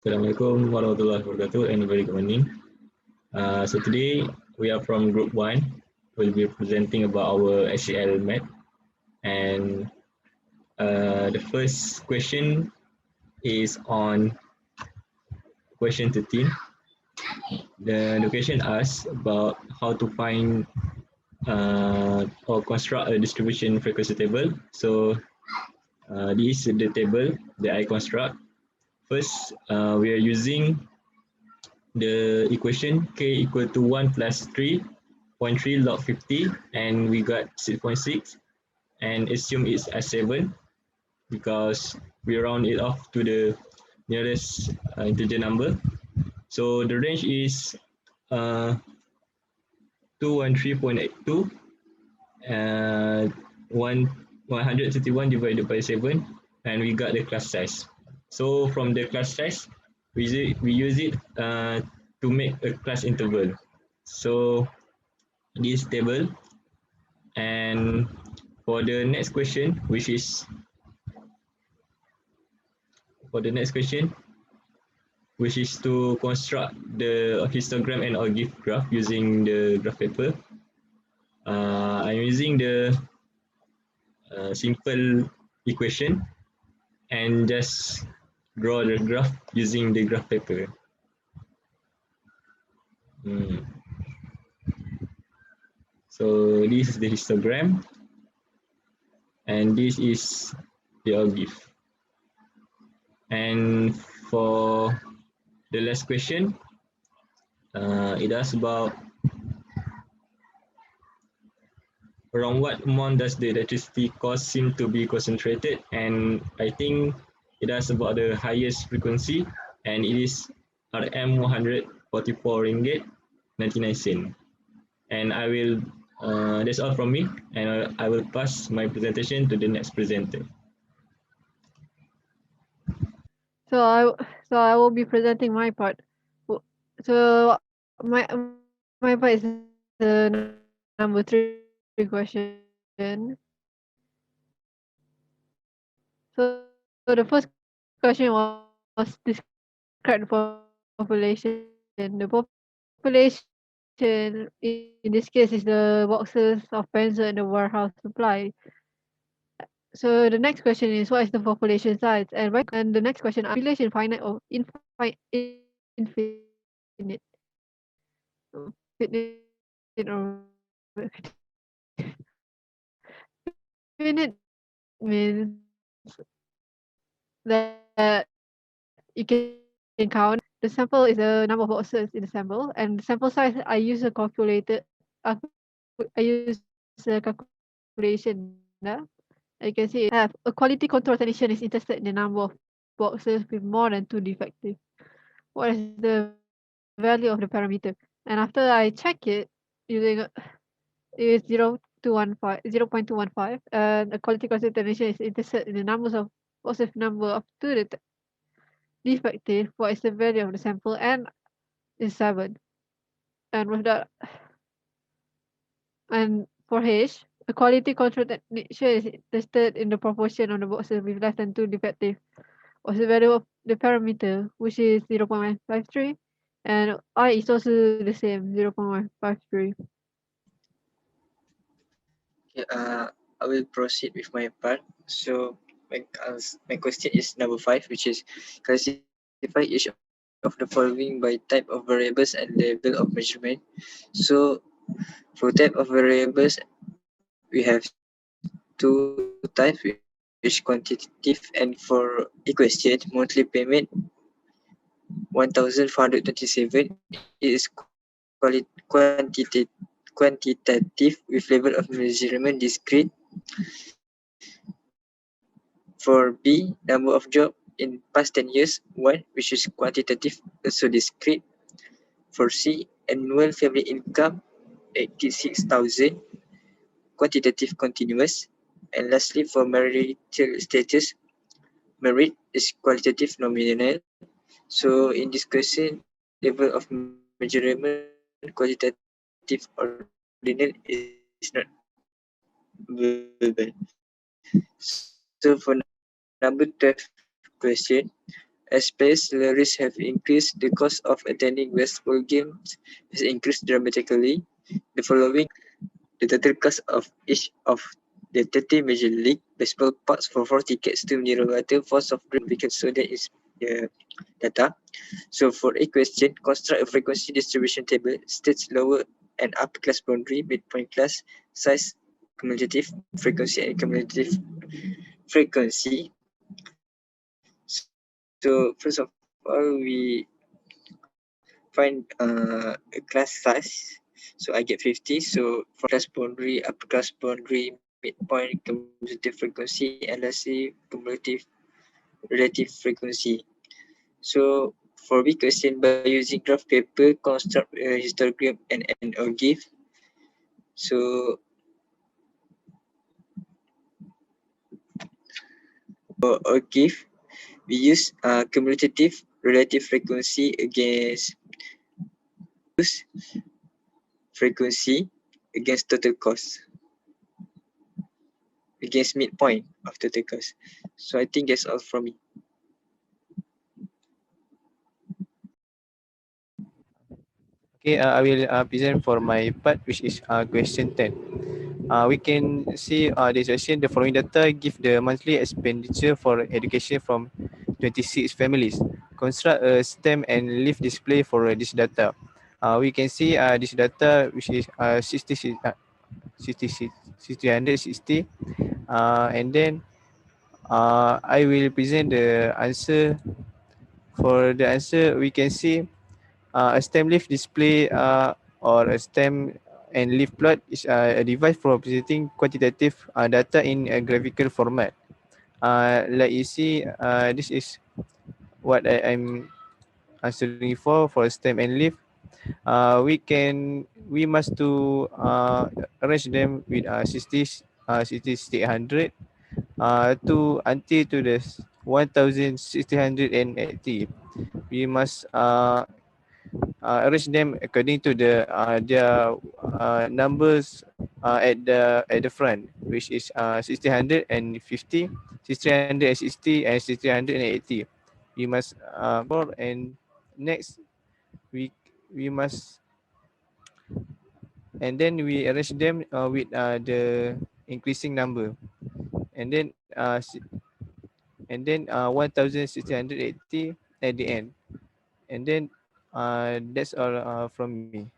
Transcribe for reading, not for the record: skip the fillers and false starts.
Assalamualaikum warahmatullahi wabarakatuh and very good morning. So today we are from group 1. We'll be presenting about our SEL math, and the first question is on question 13. The question asks about how to find or construct a distribution frequency table. So this is the table that I construct. First, we are using the equation k equal to 1 plus 3.3 log 50, and we got 6.6, and assume it's as 7 because we round it off to the nearest integer number. So the range is 213.82, 131 divided by 7, and we got the class size. So from the class size, we use it to make a class interval. So this table, and for the next question, which is to construct the histogram and algebra graph using the graph paper. I'm using the simple equation and just draw the graph using the graph paper. So this is the histogram, and this is the algebra. And for the last question, it asks about around what amount does the electricity cost seem to be concentrated, and I think it asks about the highest frequency, and it is Rm 144 ringgit 99 cent. And I will that's all from me, and I will pass my presentation to the next presenter. So I will be presenting my part. So my part is the number 3 question. So the first question was describe the population. The population in this case is the boxes of pencil in the warehouse supply. So the next question is, what is the population size? And the next question, are population finite or infinite? Infinite means that you can count. The sample is the number of boxes in the sample, and the sample size, I use a calculator. I use a calculation. You can see have a quality control technician is interested in the number of boxes with more than 2 defective. What is the value of the parameter? And after I check it using is 0.215, and a quality control technician is interested in the numbers of positive number of 2 defective. What is the value of the sample? And is 7. And with that, and for H, a quality control technician is interested in the proportion of the boxes with less than 2 defective. What's the value of the parameter, which is 0.153, and I is also the same, 0.153. Okay, I will proceed with my part. So my question is number 5, which is classify each of the following by type of variables and level of measurement. So for type of variables, we have 2 types, which quantitative, and for equation monthly payment 1,427 is quantitative with level of measurement discrete. For B, number of job in past 10 years, 1, which is quantitative, also discrete. For C, annual family income 86,000, quantitative continuous. And lastly, for marital status, merit is qualitative nominal. So in this question, level of measurement qualitative ordinal is not available. So for number 12 question, As players' salaries have increased, the cost of attending basketball games has increased dramatically. The following the total cost of each of the 30 Major League Baseball parks for 4 tickets to Mineral for soft drink, because so that is the data. So for a question, construct a frequency distribution table, states lower and upper class boundary, midpoint class, size, cumulative frequency, and cumulative frequency. So first of all, we find a class size. So I get 50. So for class boundary, upper class boundary, midpoint, cumulative frequency, and lastly cumulative relative frequency. So for B question, by using graph paper, construct a histogram and or GIF. So for a GIF, we use cumulative relative frequency against frequency against total cost, against midpoint of total cost. So I think that's all from me. Okay, I will present for my part, which is question 10. We can see this question, the following data give the monthly expenditure for education from 26 families. Construct a stem and leaf display for this data. We can see this data, which is 660, and then I will present the answer. For the answer, we can see a stem leaf display or a stem and leaf plot is a device for presenting quantitative data in a graphical format. Like you see, this is what I'm answering for a stem and leaf. We must to arrange them with 60, to until to the 1680. We must arrange them according to the their numbers at the front, which is 1650, 1660, and 1680. We must and next we must, and then we arrange them with the increasing number, and then 1680 at the end, and then that's all from me.